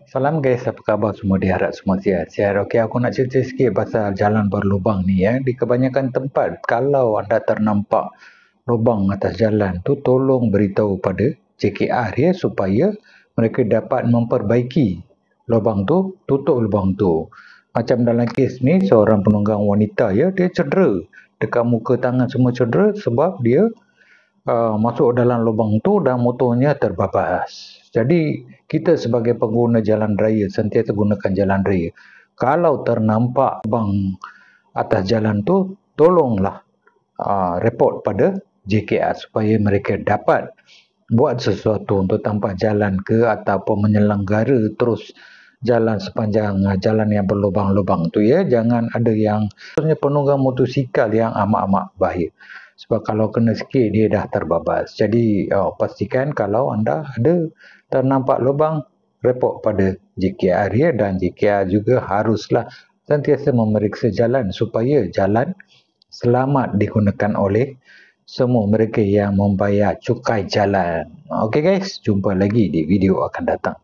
Salam guys, apa khabar semua? Diharap semua sihat-sihat. Okey, aku nak cerita sikit pasal jalan berlubang ni ya. Di kebanyakan tempat, kalau anda ternampak lubang atas jalan tu, tolong beritahu pada JKR ya, supaya mereka dapat memperbaiki lubang tu, tutup lubang tu. Macam dalam kes ni, seorang penunggang wanita ya, dia cedera. Dekat muka, tangan semua cedera sebab dia masuk dalam lubang tu dan motornya terbabas. Jadi kita sebagai pengguna jalan raya sentiasa gunakan jalan raya. Kalau ternampak lubang atas jalan tu, tolonglah report pada JKR supaya mereka dapat buat sesuatu untuk tampak jalan ke ataupun menyelenggara terus jalan sepanjang jalan yang berlubang-lubang tu ya. Jangan ada yang penunggang motosikal yang amat-amat bahaya. Sebab kalau kena sikit dia dah terbabas. Jadi pastikan kalau anda ada ternampak lubang, report pada JKR ya, dan JKR juga haruslah sentiasa memeriksa jalan supaya jalan selamat digunakan oleh semua mereka yang membayar cukai jalan. Okey guys, jumpa lagi di video akan datang.